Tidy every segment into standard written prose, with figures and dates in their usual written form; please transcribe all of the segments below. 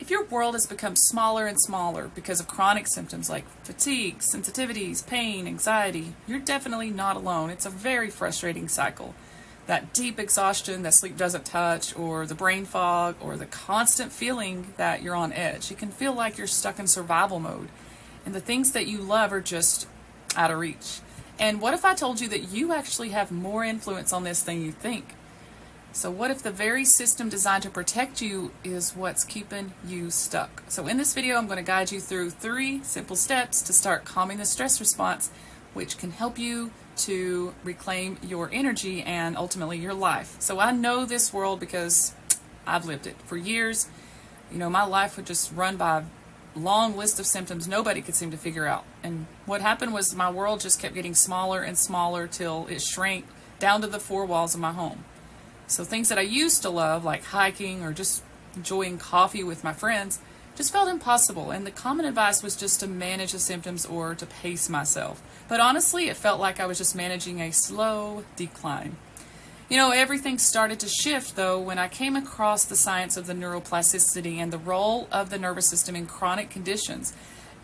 If your world has become smaller and smaller because of chronic symptoms like fatigue, sensitivities, pain, anxiety, you're definitely not alone. It's a very frustrating cycle. That deep exhaustion that sleep doesn't touch, or the brain fog, or the constant feeling that you're on edge. It can feel like you're stuck in survival mode, and the things that you love are just out of reach. And what if I told you that you actually have more influence on this than you think? So what if the very system designed to protect you is what's keeping you stuck? So in this video, I'm going to guide you through 3 simple steps to start calming the stress response, which can help you to reclaim your energy and ultimately your life. So I know this world because I've lived it for years. You know, my life would just run by a long list of symptoms nobody could seem to figure out. And what happened was my world just kept getting smaller and smaller till it shrank down to the 4 walls of my home. So things that I used to love, like hiking or just enjoying coffee with my friends, just felt impossible. And the common advice was just to manage the symptoms or to pace myself. But honestly, it felt like I was just managing a slow decline. You know, everything started to shift, though, when I came across the science of the neuroplasticity and the role of the nervous system in chronic conditions.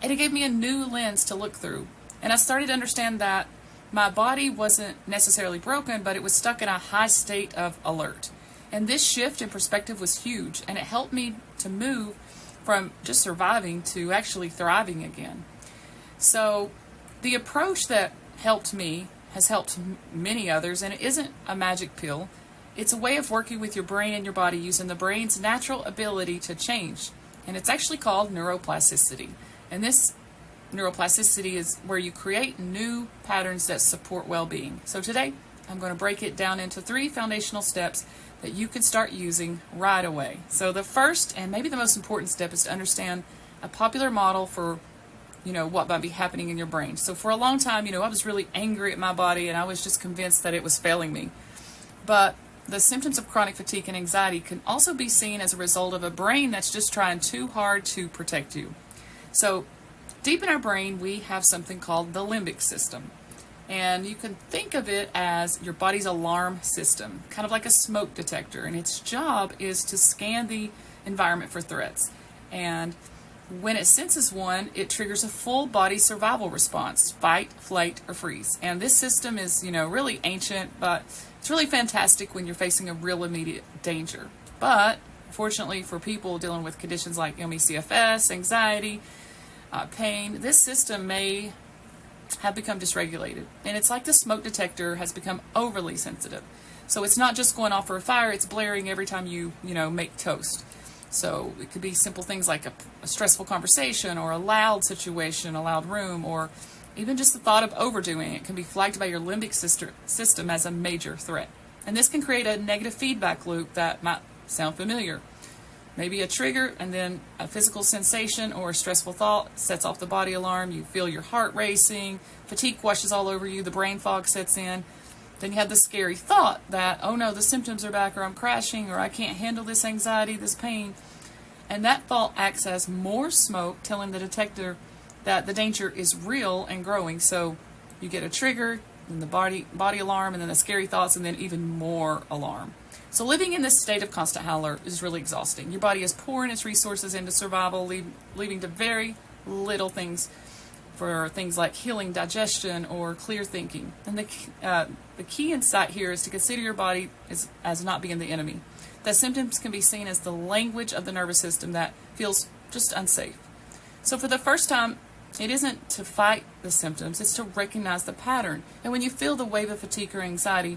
And it gave me a new lens to look through. And I started to understand that my body wasn't necessarily broken, but it was stuck in a high state of alert. And this shift in perspective was huge, and it helped me to move from just surviving to actually thriving again. So the approach that helped me has helped many others, and it isn't a magic pill. It's a way of working with your brain and your body using the brain's natural ability to change. And it's actually called neuroplasticity. And this neuroplasticity is where you create new patterns that support well-being. So today, I'm going to break it down into 3 foundational steps that you can start using right away. So the first, and maybe the most important step, is to understand a popular model for, what might be happening in your brain. So for a long time, I was really angry at my body, and I was just convinced that it was failing me. But the symptoms of chronic fatigue and anxiety can also be seen as a result of a brain that's just trying too hard to protect you. So deep in our brain, we have something called the limbic system. And you can think of it as your body's alarm system, kind of like a smoke detector. And its job is to scan the environment for threats. And when it senses one, it triggers a full body survival response: fight, flight, or freeze. And this system is, really ancient, but it's really fantastic when you're facing a real immediate danger. But fortunately for people dealing with conditions like ME/CFS, anxiety, pain, this system may have become dysregulated. And it's like the smoke detector has become overly sensitive. So it's not just going off for a fire, it's blaring every time you make toast. So it could be simple things like a stressful conversation, or a loud situation, a loud room, or even just the thought of overdoing it can be flagged by your limbic system as a major threat. And this can create a negative feedback loop that might sound familiar. Maybe a trigger, and then a physical sensation or a stressful thought sets off the body alarm. You feel your heart racing, fatigue washes all over you, the brain fog sets in. Then you have the scary thought that, oh no, the symptoms are back, or I'm crashing, or I can't handle this anxiety, this pain. And that thought acts as more smoke, telling the detector that the danger is real and growing. So you get a trigger, and the body alarm, and then the scary thoughts, and then even more alarm. So living in this state of constant high alert is really exhausting. Your body is pouring its resources into survival, leaving to very little things for things like healing, digestion, or clear thinking. And the key insight here is to consider your body as not being the enemy. That symptoms can be seen as the language of the nervous system that feels just unsafe. So for the first time, it isn't to fight the symptoms, it's to recognize the pattern. And when you feel the wave of fatigue or anxiety,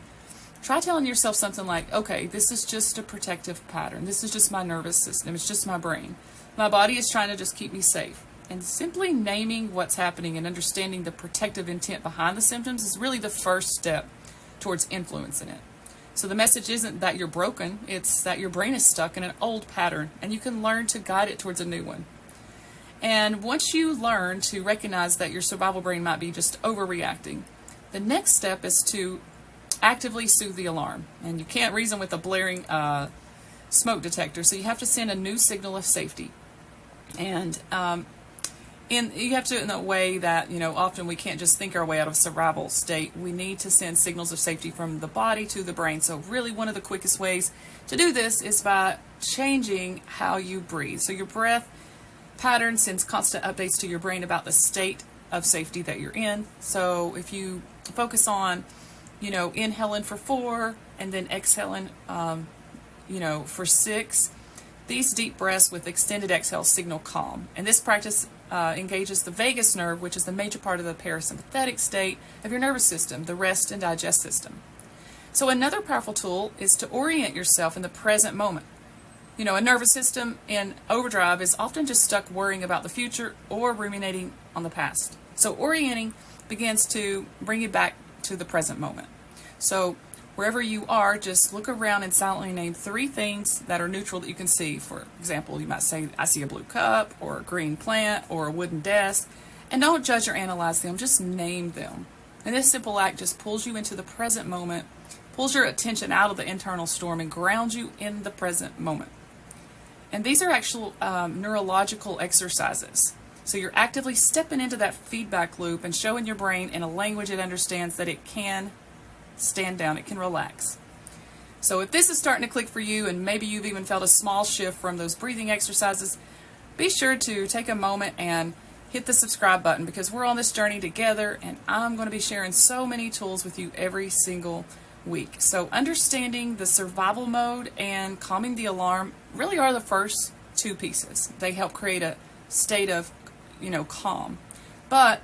try telling yourself something like, okay, this is just a protective pattern. This is just my nervous system. It's just my brain. My body is trying to just keep me safe. And simply naming what's happening and understanding the protective intent behind the symptoms is really the first step towards influencing it. So the message isn't that you're broken, it's that your brain is stuck in an old pattern, and you can learn to guide it towards a new one. And once you learn to recognize that your survival brain might be just overreacting, the next step is to actively soothe the alarm. And you can't reason with a blaring smoke detector, so you have to send a new signal of safety. And you have to in a way that, often we can't just think our way out of survival state. We need to send signals of safety from the body to the brain. So really one of the quickest ways to do this is by changing how you breathe. So your breath pattern sends constant updates to your brain about the state of safety that you're in. So if you focus on, inhaling for 4 and then exhaling, for 6, these deep breaths with extended exhale signal calm. And this practice engages the vagus nerve, which is the major part of the parasympathetic state of your nervous system, the rest and digest system. So another powerful tool is to orient yourself in the present moment. A nervous system in overdrive is often just stuck worrying about the future or ruminating on the past. So orienting begins to bring you back to the present moment. So wherever you are, just look around and silently name 3 things that are neutral that you can see. For example, you might say, I see a blue cup, or a green plant, or a wooden desk. And don't judge or analyze them, just name them. And this simple act just pulls you into the present moment, pulls your attention out of the internal storm, and grounds you in the present moment. And these are actual neurological exercises. So you're actively stepping into that feedback loop and showing your brain in a language it understands that it can stand down, it can relax. So if this is starting to click for you, and maybe you've even felt a small shift from those breathing exercises, be sure to take a moment and hit the subscribe button, because we're on this journey together, and I'm going to be sharing so many tools with you every single week. So understanding the survival mode and calming the alarm really are the first 2 pieces. They help create a state of, calm. But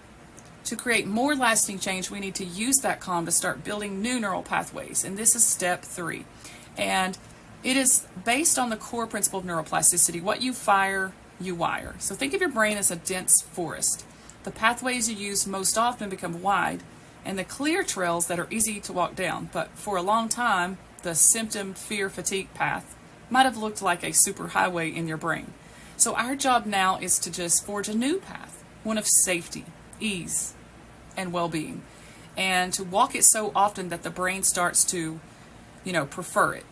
to create more lasting change, we need to use that calm to start building new neural pathways. And this is step 3. And it is based on the core principle of neuroplasticity. What you fire, you wire. So think of your brain as a dense forest. The pathways you use most often become wide, and the clear trails that are easy to walk down. But for a long time, the symptom fear fatigue path might have looked like a superhighway in your brain. So our job now is to just forge a new path, one of safety, ease, and well-being, and to walk it so often that the brain starts to, prefer it.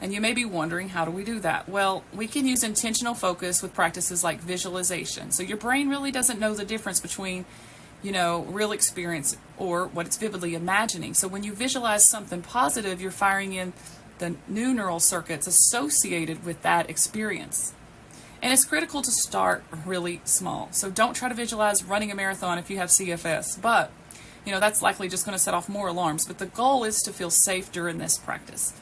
And you may be wondering, how do we do that? Well, we can use intentional focus with practices like visualization. So your brain really doesn't know the difference between, real experience or what it's vividly imagining. So when you visualize something positive, you're firing in the new neural circuits associated with that experience. And it's critical to start really small. So don't try to visualize running a marathon if you have CFS, but that's likely just going to set off more alarms. But the goal is to feel safe during this practice.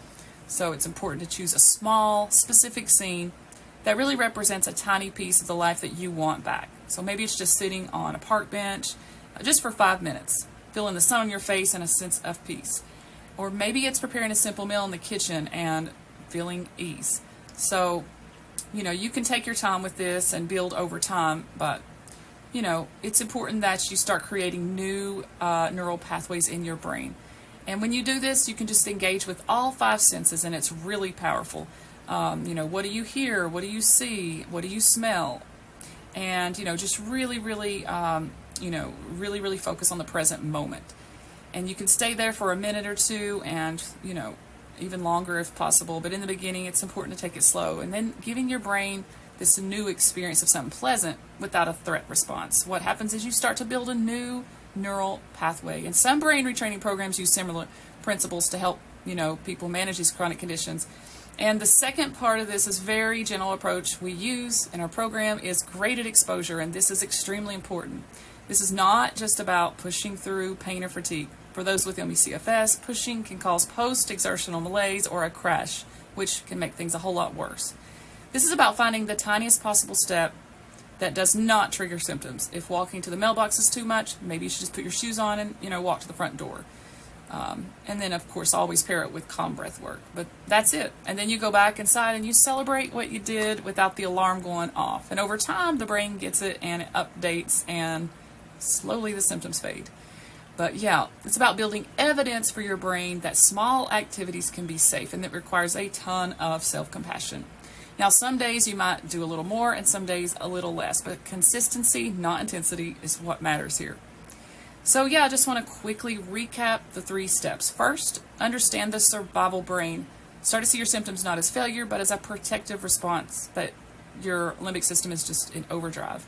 So it's important to choose a small, specific scene that really represents a tiny piece of the life that you want back. So maybe it's just sitting on a park bench just for 5 minutes, feeling the sun on your face and a sense of peace. Or maybe it's preparing a simple meal in the kitchen and feeling ease. So you can take your time with this and build over time, but, it's important that you start creating new neural pathways in your brain. And when you do this, you can just engage with all 5 senses, and it's really powerful. What do you hear? What do you see? What do you smell? And, just really, really, really focus on the present moment. And you can stay there for a minute or 2 and, even longer if possible. But in the beginning, it's important to take it slow. And then giving your brain this new experience of something pleasant without a threat response. What happens is you start to build a new neural pathway. And some brain retraining programs use similar principles to help, people manage these chronic conditions. And the second part of this is very gentle approach we use in our program is graded exposure. And this is extremely important. This is not just about pushing through pain or fatigue. For those with ME/CFS, pushing can cause post-exertional malaise or a crash, which can make things a whole lot worse. This is about finding the tiniest possible step that does not trigger symptoms. If walking to the mailbox is too much, maybe you should just put your shoes on and, walk to the front door. And then, of course, always pair it with calm breath work. But that's it. And then you go back inside and you celebrate what you did without the alarm going off. And over time, the brain gets it and it updates, and slowly the symptoms fade. But yeah, it's about building evidence for your brain that small activities can be safe, and it requires a ton of self-compassion. Now, some days you might do a little more and some days a little less, but consistency, not intensity, is what matters here. So yeah, I just want to quickly recap the 3 steps. First, understand the survival brain. Start to see your symptoms not as failure, but as a protective response that your limbic system is just in overdrive.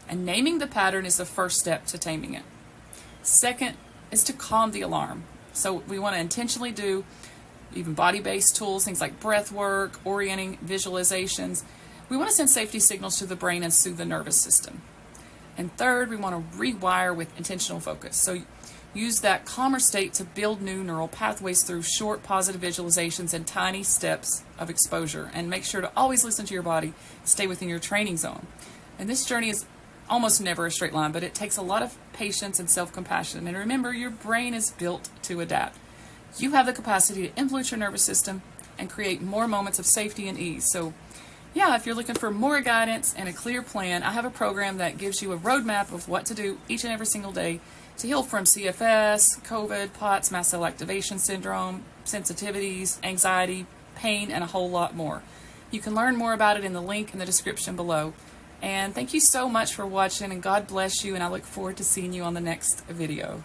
And naming the pattern is the first step to taming it. Second is to calm the alarm. So we want to intentionally do even body-based tools, things like breath work, orienting, visualizations. We want to send safety signals to the brain and soothe the nervous system. And third, we want to rewire with intentional focus. So use that calmer state to build new neural pathways through short positive visualizations and tiny steps of exposure. And make sure to always listen to your body, stay within your training zone. And this journey is almost never a straight line, but it takes a lot of patience and self-compassion. And remember, your brain is built to adapt. You have the capacity to influence your nervous system and create more moments of safety and ease. So yeah, if you're looking for more guidance and a clear plan, I have a program that gives you a roadmap of what to do each and every single day to heal from CFS, COVID, POTS, mast cell activation syndrome, sensitivities, anxiety, pain, and a whole lot more. You can learn more about it in the link in the description below. And thank you so much for watching, and God bless you, and I look forward to seeing you on the next video.